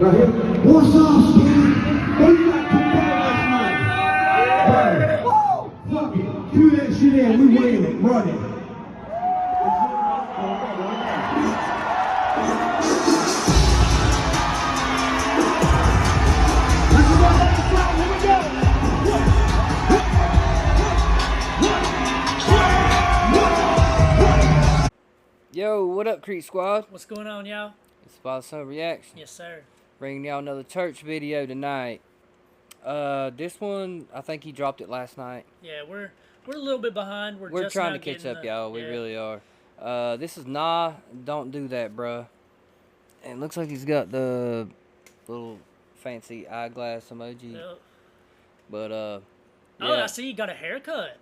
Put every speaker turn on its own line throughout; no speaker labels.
Right here. What's up, Skinny? What you got kicked out last night? Right. Fuck it. Cue that shit in. We winning. Running.
Yo, what up, Creek Squad?
What's going on, y'all?
It's FatherSon Reaction.
Yes, sir.
Bringing y'all another church video tonight. This one, I think he dropped it last night.
Yeah, we're a little bit behind.
We're
just
trying
now
to catch up,
getting
y'all. We really are. This is Nah, Don't Do That, bruh. And it looks like he's got the little fancy eyeglass emoji.
Yep.
But,
Oh,
yeah.
I see you got a haircut.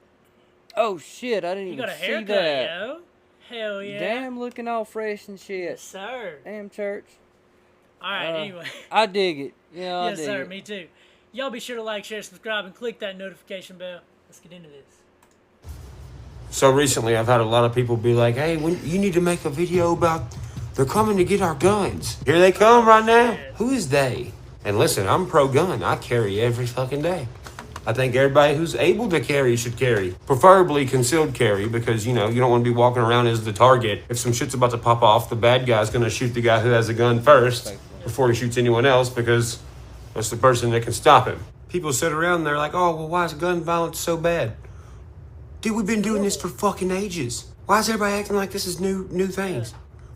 Oh, shit, I didn't
You
even
got a
see
haircut,
that.
yo. Hell yeah.
Damn, looking all fresh and shit.
Yes, sir.
Damn, church.
All right, anyway.
I dig it. Yeah, I
Yes,
dig
sir.
it.
Me too. Y'all be sure to like, share, subscribe, and click that notification bell. Let's get into this.
So recently, I've had a lot of people be like, hey, you need to make a video about they're coming to get our guns. Here they come right now.
Yeah.
Who is they? And listen, I'm pro-gun. I carry every fucking day. I think everybody who's able to carry should carry. Preferably concealed carry because, you know, you don't want to be walking around as the target. If some shit's about to pop off, the bad guy's going to shoot the guy who has a gun first before he shoots anyone else because that's the person that can stop him. People sit around and they're like, oh, well, why is gun violence so bad? Dude, we've been doing this for fucking ages. Why is everybody acting like this is new things?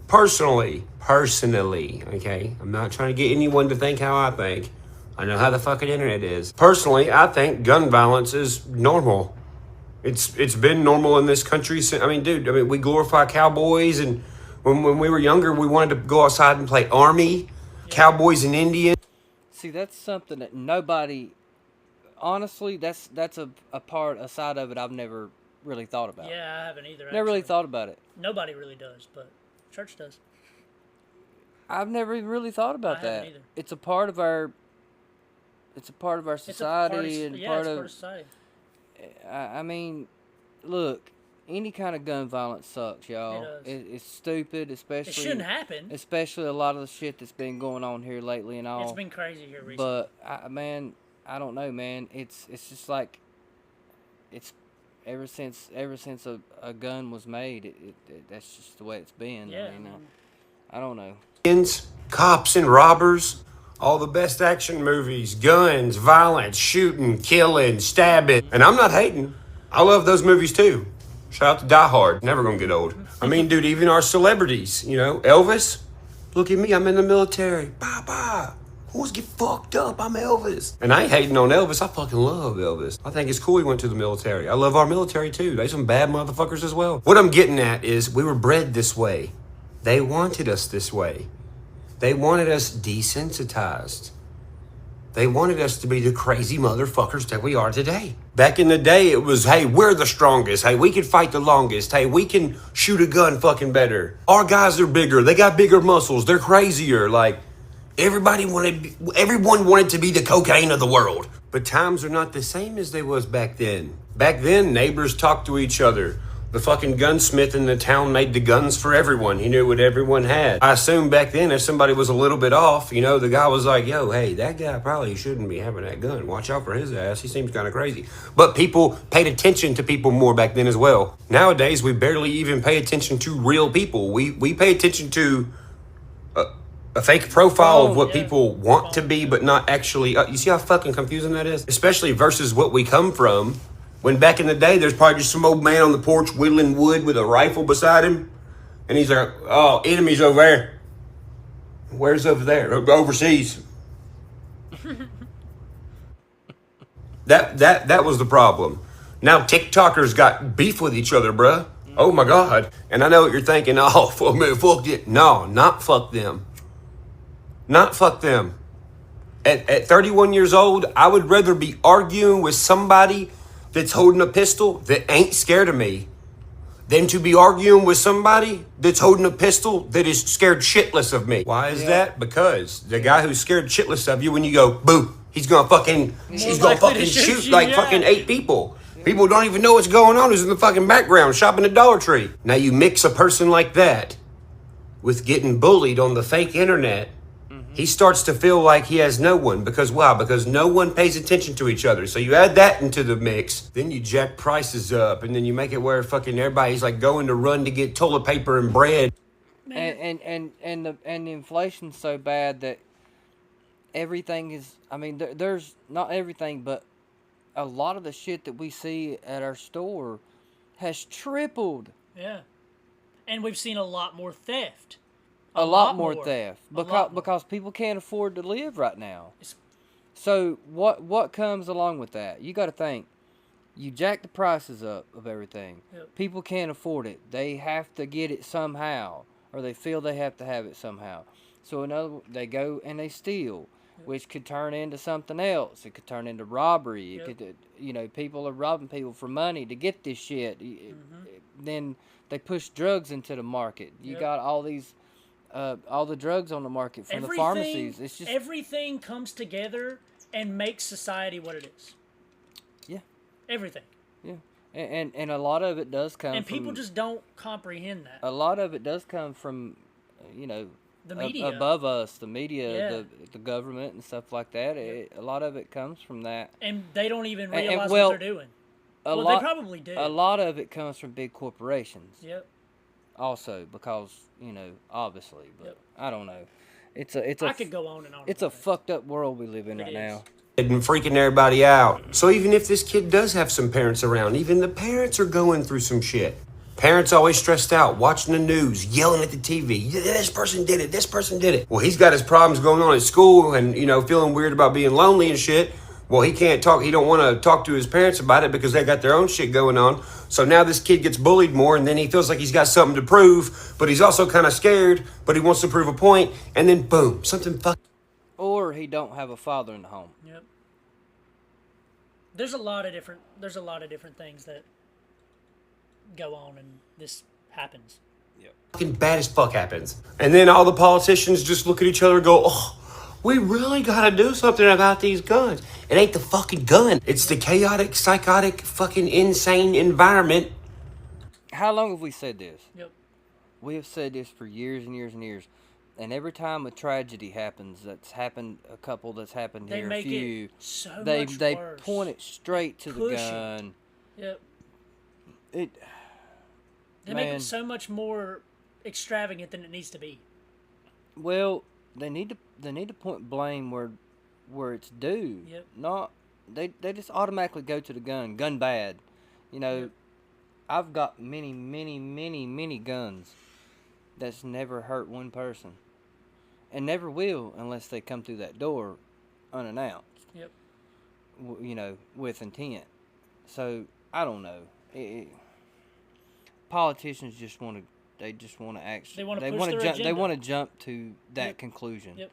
Personally, okay? I'm not trying to get anyone to think how I think. I know how the fucking internet is. Personally, I think gun violence is normal. It's been normal in this country since, we glorify cowboys, and when we were younger, we wanted to go outside and play army, cowboys and Indians.
See, that's something that nobody, honestly, that's a side of it I've never really thought about.
Yeah, I haven't either.
Never really
actually.
thought about it.
Nobody really does, but church does.
I've never really thought about
I
that.
haven't either.
It's a part of our society
it's part of society.
I mean, look, any kind of gun violence sucks, y'all.
It does.
It's stupid, especially.
It shouldn't happen.
Especially a lot of the shit that's been going on here lately and all.
It's been crazy here recently.
But I don't know, man. It's just like it's ever since a gun was made. That's just the way it's been.
Yeah.
I don't know.
Cops and robbers. All the best action movies, guns, violence, shooting, killing, stabbing. And I'm not hating. I love those movies too. Shout out to Die Hard. Never gonna get old. I mean, dude, even our celebrities, you know, Elvis. Look at me, I'm in the military. Bye-bye. Who's get fucked up? I'm Elvis. And I ain't hating on Elvis. I fucking love Elvis. I think it's cool he went to the military. I love our military too. They some bad motherfuckers as well. What I'm getting at is we were bred this way. They wanted us this way. They wanted us desensitized. They wanted us to be the crazy motherfuckers that we are today. Back in the day, it was, hey, we're the strongest. Hey, we can fight the longest. Hey, we can shoot a gun fucking better. Our guys are bigger. They got bigger muscles. They're crazier. Like, everyone wanted to be the cocaine of the world. But times are not the same as they was back then. Back then, neighbors talked to each other. The fucking gunsmith in the town made the guns for everyone. He knew what everyone had. I assume back then if somebody was a little bit off, you know, the guy was like, yo, hey, that guy probably shouldn't be having that gun. Watch out for his ass. He seems kind of crazy. But people paid attention to people more back then as well. Nowadays, we barely even pay attention to real people. We pay attention to a fake profile of what people want to be, but not actually. You see how fucking confusing that is? Especially versus what we come from. When back in the day, there's probably just some old man on the porch whittling wood with a rifle beside him. And he's like, oh, enemy's over there. Where's over there? Overseas. That was the problem. Now TikTokers got beef with each other, bruh. Oh my God. And I know what you're thinking, oh, fuck it. No, not fuck them. Not fuck them. At 31 years old, I would rather be arguing with somebody that's holding a pistol that ain't scared of me than to be arguing with somebody that's holding a pistol that is scared shitless of me. Why is that? Because the guy who's scared shitless of you, when you go, boo, he's gonna fucking shoot like fucking 8 people. People don't even know what's going on who's in the fucking background shopping at Dollar Tree. Now you mix a person like that with getting bullied on the fake internet He starts to feel like he has no one. Because why? Because no one pays attention to each other. So you add that into the mix, then you jack prices up, and then you make it where fucking everybody's like going to run to get toilet paper and bread.
And the inflation's so bad that everything is. I mean, there's not everything, but a lot of the shit that we see at our store has tripled.
Yeah. And we've seen a lot more theft.
A lot more theft because people can't afford to live right now. So what comes along with that? You got to think. You jack the prices up of everything.
Yep.
People can't afford it. They have to get it somehow, or they feel they have to have it somehow. So they go and they steal, which could turn into something else. It could turn into robbery. It could, people are robbing people for money to get this shit. Then they push drugs into the market. You got all these, all the drugs on the market from the pharmacies. It's just
everything comes together and makes society what it is.
Yeah.
Everything.
Yeah. And a lot of it does come
and
from...
people just don't comprehend that.
A lot of it does come from,
the media.
Above us, the media, the government and stuff like that. A lot of it comes from that.
And they don't even realize what they're doing. They probably do.
A lot of it comes from big corporations.
Yep.
Also, because, obviously, but I don't know.
I could go on and on.
It's a fucked up world we live in right now.
And freaking everybody out. So even if this kid does have some parents around, even the parents are going through some shit. Parents always stressed out, watching the news, yelling at the TV. This person did it. This person did it. Well, he's got his problems going on at school and, feeling weird about being lonely and shit. Well, he can't talk. He don't want to talk to his parents about it because they got their own shit going on. So now this kid gets bullied more, and then he feels like he's got something to prove, but he's also kind of scared, but he wants to prove a point, and then boom, something
Or he don't have a father in the home.
Yep. There's a lot of different things that go on, and this happens.
Yep. Fucking bad as fuck happens. And then all the politicians just look at each other and go, oh, we really gotta do something about these guns. It ain't the fucking gun. It's the chaotic, psychotic, fucking insane environment.
How long have we said this?
Yep.
We have said this for years and years and years. And every time a tragedy happens, that's happened
they
here,
make
a few,
it so
they
much
they
worse.
point it straight to the gun.
Yep.
They
make it so much more extravagant than it needs to be.
Well, they need to point blame where it's due.
Yep.
Not they just automatically go to the gun. Gun bad.
Yep.
I've got many guns that's never hurt one person. And never will unless they come through that door unannounced.
Yep.
With intent. So, I don't know. Politicians just want to actually... They want to jump to that conclusion.
Yep.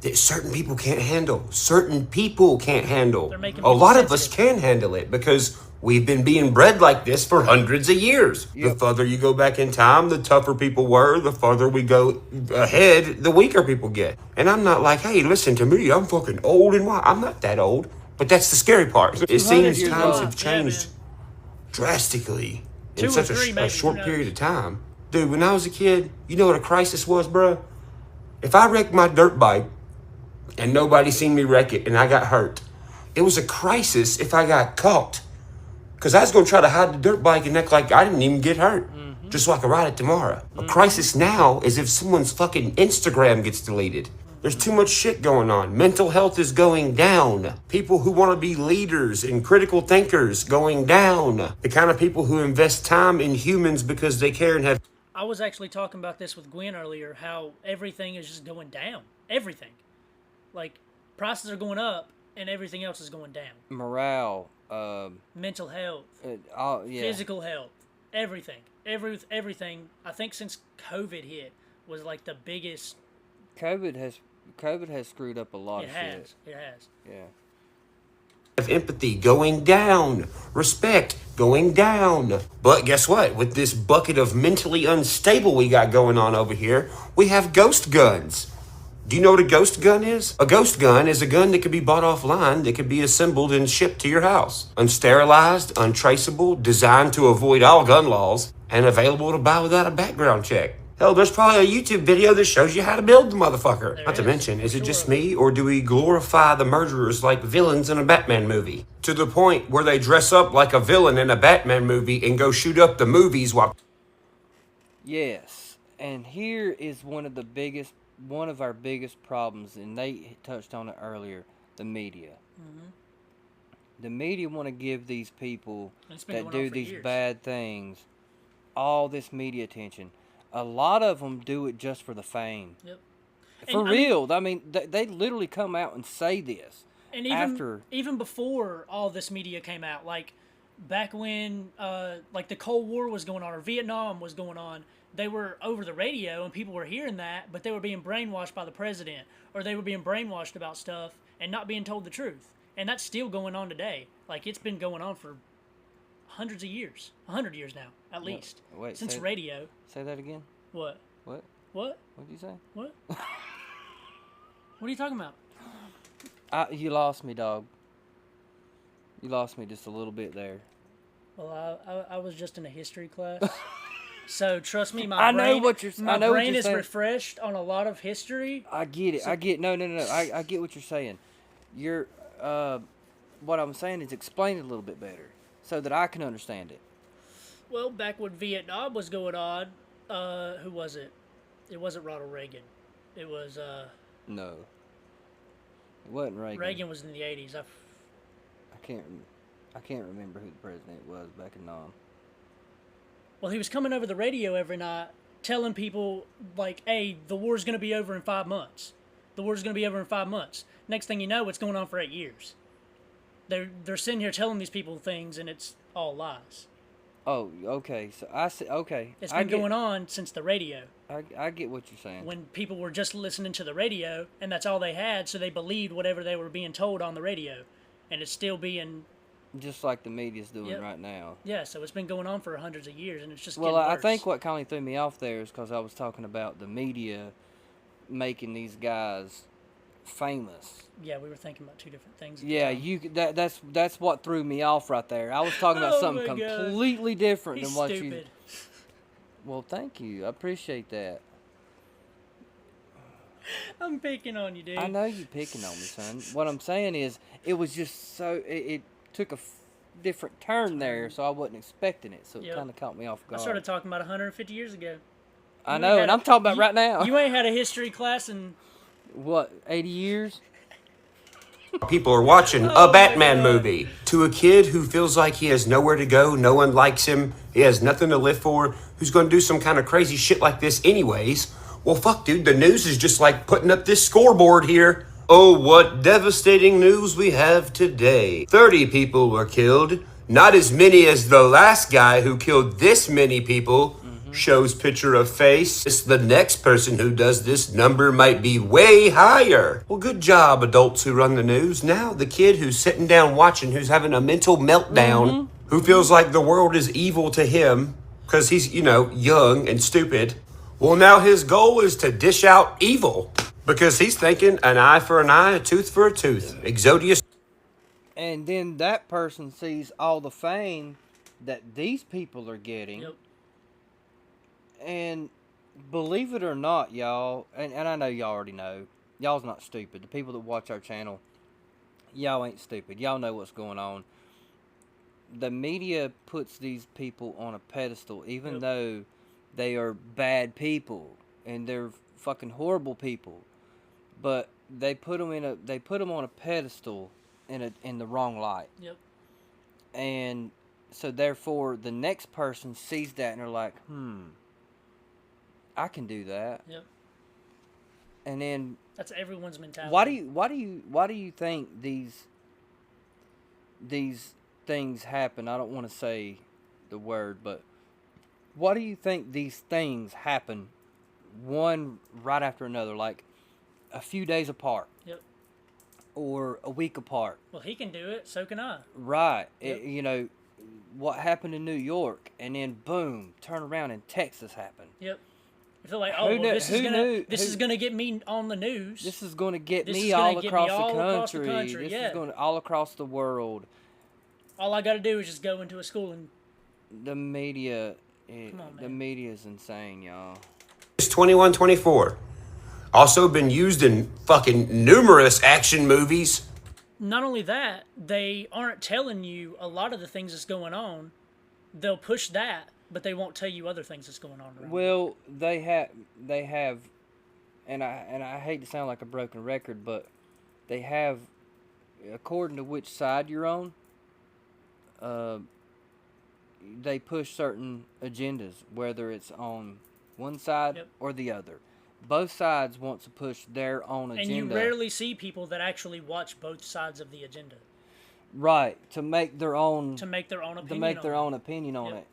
That certain people can't handle. Certain people can't handle.
A
lot of us can handle it because we've been being bred like this for hundreds of years. Yep. The further you go back in time, the tougher people were. The farther we go ahead, the weaker people get. And I'm not like, hey, listen to me. I'm fucking old and wise. I'm not that old. But that's the scary part. It seems times have changed drastically in such a short period of time. Dude, when I was a kid, you know what a crisis was, bro? If I wrecked my dirt bike and nobody seen me wreck it and I got hurt, it was a crisis if I got caught. Because I was going to try to hide the dirt bike and act like I didn't even get hurt. Mm-hmm. Just so I could ride it tomorrow. Mm-hmm. A crisis now is if someone's fucking Instagram gets deleted. There's too much shit going on. Mental health is going down. People who want to be leaders and critical thinkers going down. The kind of people who invest time in humans because they care and have...
I was actually talking about this with Gwen earlier, how everything is just going down. Everything. Like, prices are going up and everything else is going down.
Morale.
Mental health. Physical health. Everything. Everything. I think since COVID hit was like the biggest...
COVID has screwed up a lot of shit.
It has.
Yeah.
Empathy going down. Respect going down. But guess what? With this bucket of mentally unstable we got going on over here, we have ghost guns. Do you know what a ghost gun is? A ghost gun is a gun that can be bought offline that can be assembled and shipped to your house. Unsterilized, untraceable, designed to avoid all gun laws, and available to buy without a background check. Hell, there's probably a YouTube video that shows you how to build the motherfucker.
There
Not to
is,
mention,
for
is it just
sure.
me, or do we glorify the murderers like villains in a Batman movie? To the point where they dress up like a villain in a Batman movie and go shoot up the movies while...
Yes, and here is one of our biggest problems, and they touched on it earlier, the media. The media want to give these people
It's been
that
going on
do
for
these
years.
bad things all this media attention. A lot of them do it just for the fame.
Yep.
For real. I mean, they literally come out and say this.
And even before all this media came out, like back when like the Cold War was going on or Vietnam was going on, they were over the radio and people were hearing that, but they were being brainwashed by the president, or they were being brainwashed about stuff and not being told the truth. And that's still going on today. Like, it's been going on for hundreds of years, 100 years now, at least,
Wait,
since radio.
Say that again.
What?
What?
What?
What did you say?
What? What are you talking about?
You lost me, dog. You lost me just a little bit there.
Well, I was just in a history class. So trust me,
I know what you're
is
saying.
refreshed on a lot of history.
I get it. No. I get what you're saying. You're what I'm saying is explain it a little bit better so that I can understand it.
Well, back when Vietnam was going on, who was it? It wasn't Ronald Reagan. It was
No. It wasn't Reagan.
Reagan was in the 80s.
I can't remember who the president was back in Nam.
Well, he was coming over the radio every night telling people, like, hey, the war's going to be over in 5 months. The war's going to be over in 5 months. Next thing you know, it's going on for 8 years. They're sitting here telling these people things, and it's all lies.
Oh, okay. So I see. Okay.
It's been going on since the radio.
I get what you're saying.
When people were just listening to the radio, and that's all they had, so they believed whatever they were being told on the radio. And it's still being...
Just like the media's doing right now.
Yeah, so it's been going on for hundreds of years, and it's just
well,
getting worse.
I think what kind of threw me off there is because I was talking about the media making these guys famous.
Yeah, we were thinking about two different things.
Yeah, that's what threw me off right there. I was talking about something
my God.
completely different
He's
than what
stupid.
you. Well, thank you. I appreciate that.
I'm picking on you, dude.
I know you picking on me, son. What I'm saying is, it was just so it took a different turn there, so I wasn't expecting it. So it kind of caught me off guard.
I started talking about 150 years ago.
I know, and I'm talking about right now.
You ain't had a history class in
what, 80 years?
People are watching a Batman movie. To a kid who feels like he has nowhere to go, no one likes him, he has nothing to live for, who's going to do some kind of crazy shit like this anyways. Well, fuck, dude, the news is just like putting up this scoreboard here. Oh, what devastating news we have today. 30 people were killed. Not as many as the last guy who killed this many people. Shows picture of face. It's the next person who does this number might be way higher. Well, good job, adults who run the news. Now, the kid who's sitting down watching, who's having a mental meltdown, who feels like the world is evil to him because he's, young and stupid. Well, now his goal is to dish out evil because he's thinking an eye for an eye, a tooth for a tooth. Exodius.
And then that person sees all the fame that these people are getting.
Yep.
And believe it or not, y'all, and I know y'all already know, y'all's not stupid. The people that watch our channel, y'all ain't stupid. Y'all know what's going on. The media puts these people on a pedestal, even though they are bad people and they're fucking horrible people. But they put them on a pedestal in the wrong light.
Yep.
And so therefore the next person sees that and they're like, I can do that.
Yep.
And then
that's everyone's mentality.
Why do you think these things happen? I don't want to say the word, but why do you think these things happen one right after another, like a few days apart?
Yep.
Or a week apart?
Well, he can do it, so can I.
Right.
Yep.
What happened in New York, and then boom, turn around and Texas happened.
Yep. I feel like, this is gonna get me on the news.
This is gonna get me all across the country. This is going all across the world.
All I got to do is just go into a school and.
The media,
Come on, man.
the media is insane, y'all.
2124. Also been used in fucking numerous action movies.
Not only that, they aren't telling you a lot of the things that's going on. They'll push that, but they won't tell you other things that's going on around.
Well, they have, and I hate to sound like a broken record, but they have, according to which side you're on, they push certain agendas, whether it's on one side
Yep.
or the other. Both sides want to push their own agenda.
And you rarely see people that actually watch both sides of the agenda.
Right, to make their own
opinion on
it.
Yep.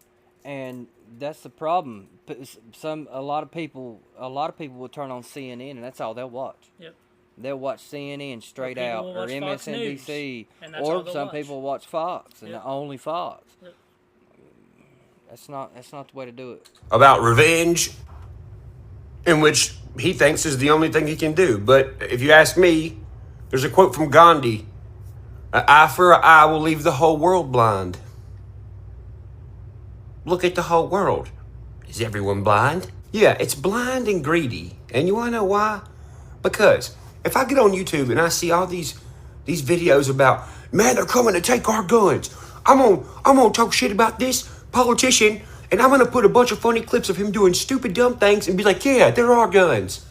And that's the problem. A lot of people will turn on CNN and that's all they'll watch.
Yep.
They'll watch CNN straight
people
out,
will
or
watch Fox
MSNBC,
News, and that's all
or
they'll
some
watch.
people will watch Fox and
Yep.
only Fox.
Yep.
That's not the way to do it.
About revenge, in which he thinks is the only thing he can do. But if you ask me, there's a quote from Gandhi: "An eye for an eye will leave the whole world blind." Look at the whole world. Is everyone blind? Yeah, it's blind and greedy. And you wanna know why? Because if I get on YouTube and I see all these videos about, man, they're coming to take our guns, I'm gonna talk shit about this politician, and I'm gonna put a bunch of funny clips of him doing stupid, dumb things and be like, yeah, there are guns.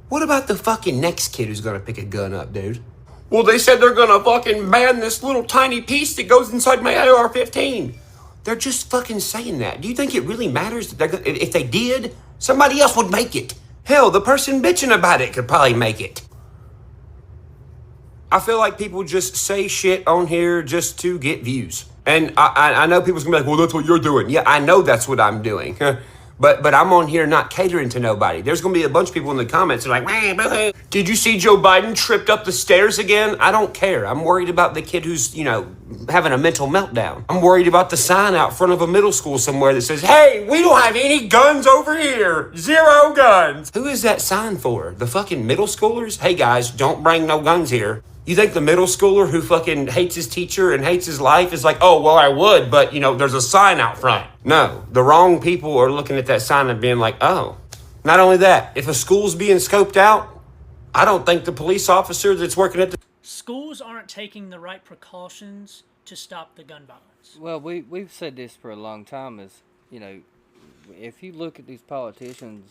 What about the fucking next kid who's gonna pick a gun up, dude? Well, they said they're gonna fucking ban this little tiny piece that goes inside my AR-15. They're just fucking saying that. Do you think it really matters that if they did, somebody else would make it? Hell, the person bitching about it could probably make it. I feel like people just say shit on here just to get views. And I know people's gonna be like, well, that's what you're doing. Yeah, I know that's what I'm doing. But I'm on here not catering to nobody. There's gonna be a bunch of people in the comments that are like, wah, boo-hoo. Did you see Joe Biden tripped up the stairs again? I don't care. I'm worried about the kid who's, having a mental meltdown. I'm worried about the sign out front of a middle school somewhere that says, hey, we don't have any guns over here. 0 guns. Who is that sign for? The fucking middle schoolers? Hey guys, don't bring no guns here. You think the middle schooler who fucking hates his teacher and hates his life is like, oh, well, I would, but, there's a sign out front. No, the wrong people are looking at that sign and being like, oh. Not only that, if a school's being scoped out, I don't think the police officer that's working at the...
Schools aren't taking the right precautions to stop the gun violence.
Well, we've said this for a long time is, if you look at these politicians,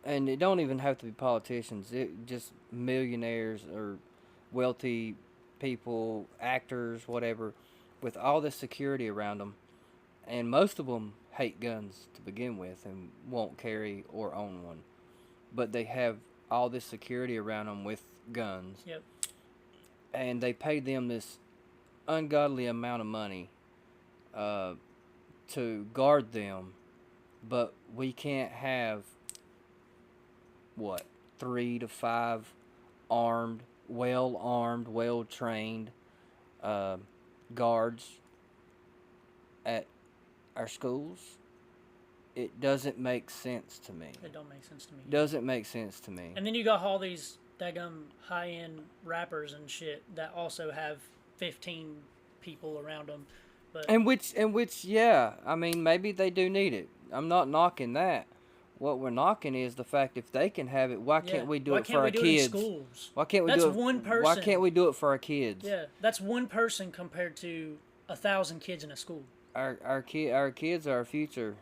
and it don't even have to be politicians, just millionaires or wealthy people, actors, whatever, with all this security around them, and most of them hate guns to begin with and won't carry or own one, but they have all this security around them with guns.
Yep.
And they pay them this ungodly amount of money to guard them, but we can't have 3 to 5 armed, well-trained guards at our schools. It doesn't make sense to me.
It don't make sense to me.
Doesn't make sense to me.
And then you got all these daggum high-end rappers and shit that also have 15 people around them. But
And which, yeah, I mean, maybe they do need it. I'm not knocking that. What we're knocking is the fact if they can have it, why can't we do it for our kids?
Why can't we do it in schools?
Why can't we
That's
do it?
one person.
Why can't we do it for our kids?
Yeah, that's one person compared to 1,000 kids in a school.
Our kids are our future,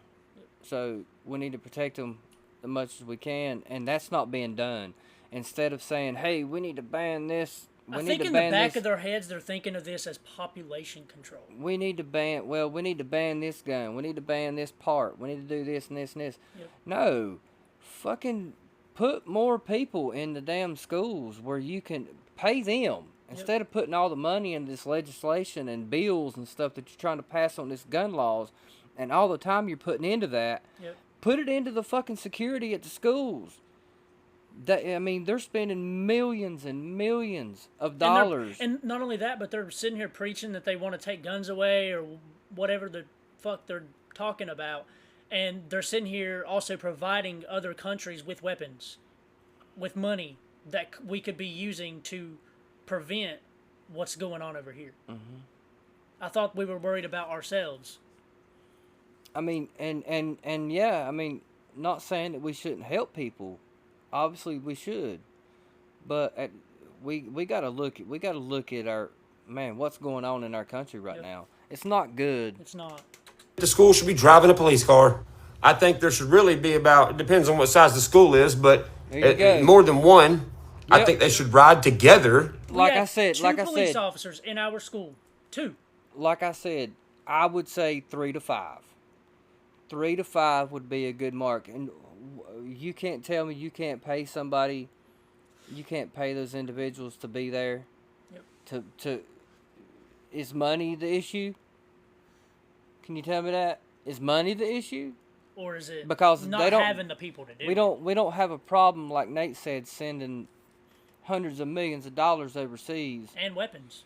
so we need to protect them as much as we can, and that's not being done. Instead of saying, "Hey, we need to ban this,"
I think in the back of their heads they're thinking of this as population control.
We need to ban. Well, we need to ban this gun. We need to ban this part. We need to do this and this and this.
Yep.
No, fucking put more people in the damn schools where you can pay them. Instead of putting all the money into this legislation and bills and stuff that you're trying to pass on this gun laws, and all the time you're putting into that, put it into the fucking security at the schools. They're spending millions and millions of dollars.
And not only that, but they're sitting here preaching that they want to take guns away or whatever the fuck they're talking about. And they're sitting here also providing other countries with weapons, with money that we could be using to prevent what's going on over here. Mm-hmm. I thought we were worried about ourselves.
I mean, and yeah, I mean, not saying that we shouldn't help people. Obviously, we should, but we gotta look at our man. What's going on in our country right
Yep.
now? It's not good.
It's not.
The school should be driving a police car. I think there should really be about, it depends on what size the school is, but
There you go.
more than one. I
Yep.
think they should ride together.
Like
We
I
have
said,
two
like I
police
said,
officers in our school. 2.
like I said, I would say 3 to 5. 3 to 5 would be a good mark. And you can't tell me you can't pay somebody, you can't pay those individuals to be there.
Yep.
To is money the issue? Can you tell me that? Is money the issue?
Or is it
Because
not
they don't-
having the people to do
We don't have a problem like Nate said sending hundreds of millions of dollars overseas.
and weapons?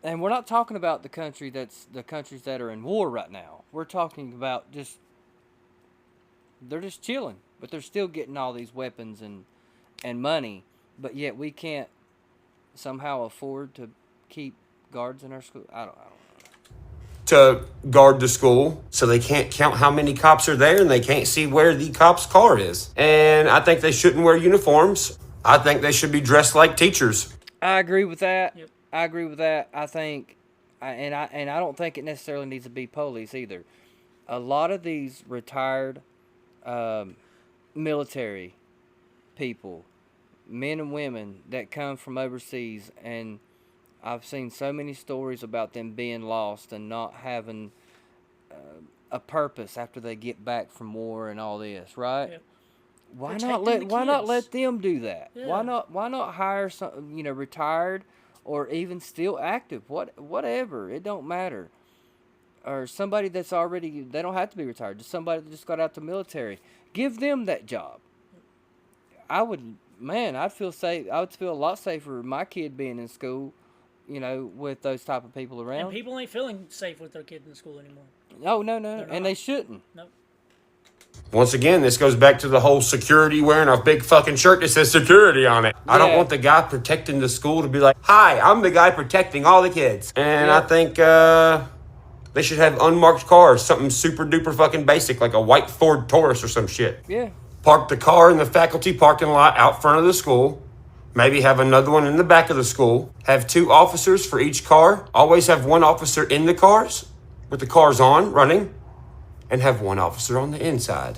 And we're not talking about the countries that are in war right now. We're talking about they're just chilling, but they're still getting all these weapons and money, but yet we can't somehow afford to keep guards in our school. I don't know.
To guard the school, so they can't count how many cops are there and they can't see where the cop's car is. And I think they shouldn't wear uniforms. I think they should be dressed like teachers.
I agree with that.
Yep.
I agree with that. I think, and I don't think it necessarily needs to be police either. A lot of these retired military people, men and women that come from overseas, and I've seen so many stories about them being lost and not having a purpose after they get back from war and all this, right?
Yep.
Why
Protecting
not
the kids.
let them do that?
Yeah.
Why not hire some, retired or even still active, whatever, it don't matter. Or somebody that's already, they don't have to be retired, just somebody that just got out the military. Give them that job. I'd feel safe. I would feel a lot safer with my kid being in school, with those type of people around.
And people ain't feeling safe with their kids in school anymore.
No,
They're
and
not.
they shouldn't.
Nope.
Once again, this goes back to the whole security wearing a big fucking shirt that says security on it. I don't
Yeah.
want the guy protecting the school to be like, hi, I'm the guy protecting all the kids. And
Yeah.
I think they should have unmarked cars, something super duper fucking basic, like a white Ford Taurus or some shit.
Yeah.
Park the car in the faculty parking lot out front of the school. Maybe have another one in the back of the school. Have 2 officers for each car. Always have 1 officer in the cars with the cars on, running. And have 1 officer on the inside.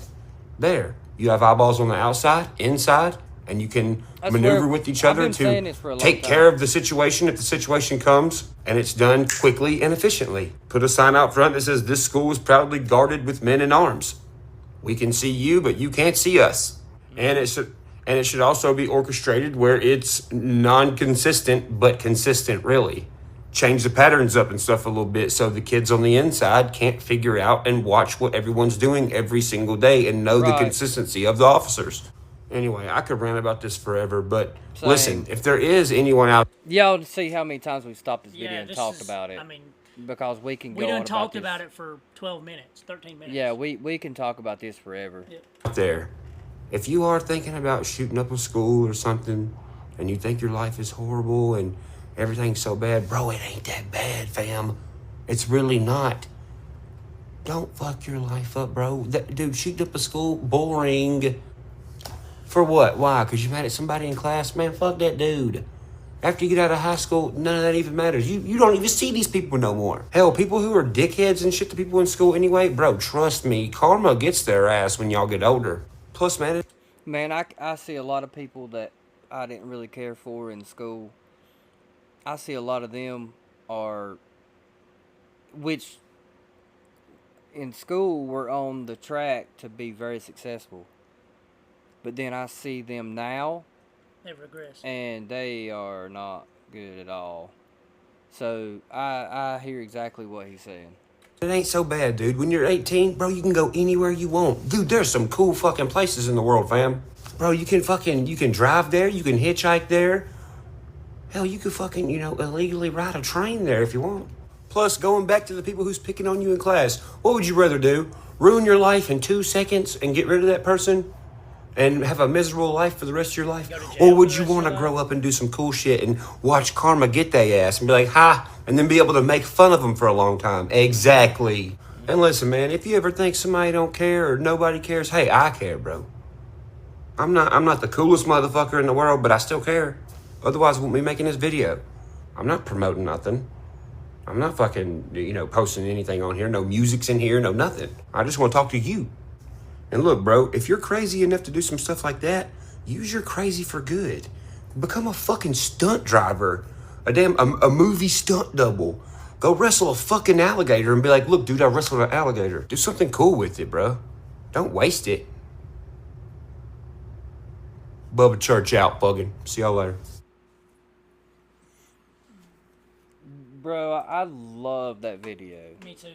There. You have eyeballs on the outside, inside, and you can
That's
maneuver
where-
with each
I've
other
been saying
to
this for a long
take
time.
care of the situation if the situation comes, and it's done quickly and efficiently. Put a sign out front that says, this school is proudly guarded with men in arms. We can see you, but you can't see us. And it should also be orchestrated where it's non-consistent, but consistent, really. Change the patterns up and stuff a little bit so the kids on the inside can't figure out and watch what everyone's doing every single day and know the
Right.
consistency of the officers. Anyway, I could rant about this forever, but
Same.
listen, if there is anyone out
Y'all to see how many times we've stopped this video
Yeah,
and
this
talked
is,
about it.
I mean,
Because we can go
we
on
done talked
this.
about it for 12 minutes, 13 minutes.
Yeah, we can talk about this forever.
Yeah.
there, if you are thinking about shooting up a school or something and you think your life is horrible and everything's so bad, bro, it ain't that bad, fam. It's really not. Don't fuck your life up, bro. Dude, shooting up a school, boring. For what? Why? Because you mad at somebody in class? Man, fuck that dude. After you get out of high school, none of that even matters. You don't even see these people no more. Hell, people who are dickheads and shit to people in school anyway, bro, trust me, karma gets their ass when y'all get older. Plus, man,
I see a lot of people that I didn't really care for in school. I see a lot of them which in school were on the track to be very successful. But then I see them now,
They regress.
and they are not good at all. So I hear exactly what he's saying.
it ain't so bad, dude. When you're 18, bro, you can go anywhere you want. Dude, there's some cool fucking places in the world, fam. Bro, you can drive there, you can hitchhike there. Hell, you could fucking, illegally ride a train there if you want. Plus, going back to the people who's picking on you in class, what would you rather do? Ruin your life in 2 seconds and get rid of that person? And have a miserable life for the rest of your life?
Go to jail
Or would
for the
you
rest of
want to
your
grow
life?
up and do some cool shit and watch karma get their ass and be like, ha, and then be able to make fun of them for a long time? Exactly. And listen, man, if you ever think somebody don't care or nobody cares, hey, I care, bro. I'm not the coolest motherfucker in the world, but I still care. Otherwise, I wouldn't be making this video. I'm not promoting nothing. I'm not fucking, posting anything on here. No music's in here, no nothing. I just want to talk to you. And look, bro, if you're crazy enough to do some stuff like that, use your crazy for good. Become a fucking stunt driver. A movie stunt double. Go wrestle a fucking alligator and be like, look, dude, I wrestled an alligator. Do something cool with it, bro. Don't waste it. Bubba Church out, fucking. See y'all later.
Bro, I love that video.
Me too.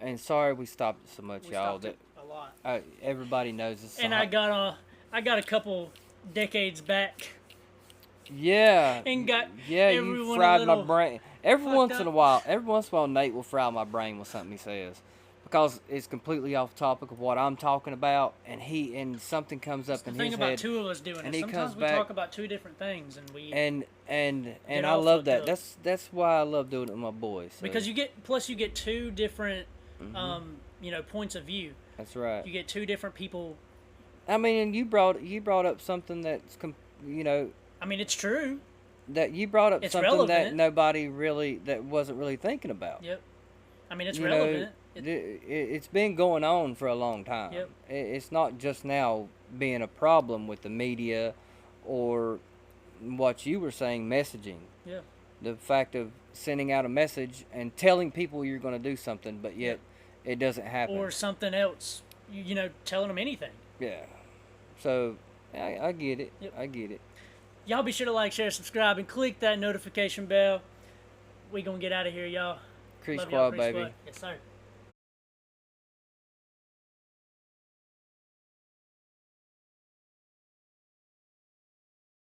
And sorry we stopped it so much,
We
y'all.
stopped it a lot.
Everybody knows this.
And I got a couple decades back.
Yeah.
And got
you fried my brain. Every once in a while, Nate will fry my brain with something he says, because it's completely off topic of what I'm talking about, and something comes up in his head.
The thing about two of us doing it, sometimes we talk about two different things, and we
and I love that. That's why I love doing it with my boys. So.
Because you get two different, points of view.
That's right.
You get two different people.
I mean, and you brought up something that's
I mean, it's true.
That you brought up something
relevant.
that wasn't really thinking about.
Yep. I mean, it's relevant.
It's been going on for a long time.
Yep.
It's not just now being a problem with the media or what you were saying, messaging.
Yeah.
The fact of sending out a message and telling people you're going to do something, but yet it doesn't happen.
Or something else, telling them anything.
Yeah. So, I get it.
Yep.
I get it.
Y'all be sure to like, share, subscribe, and click that notification bell. We gonna get out of here, y'all.
Crease
Love y'all,
Squad,
Crease
baby.
Squad. Yes, sir.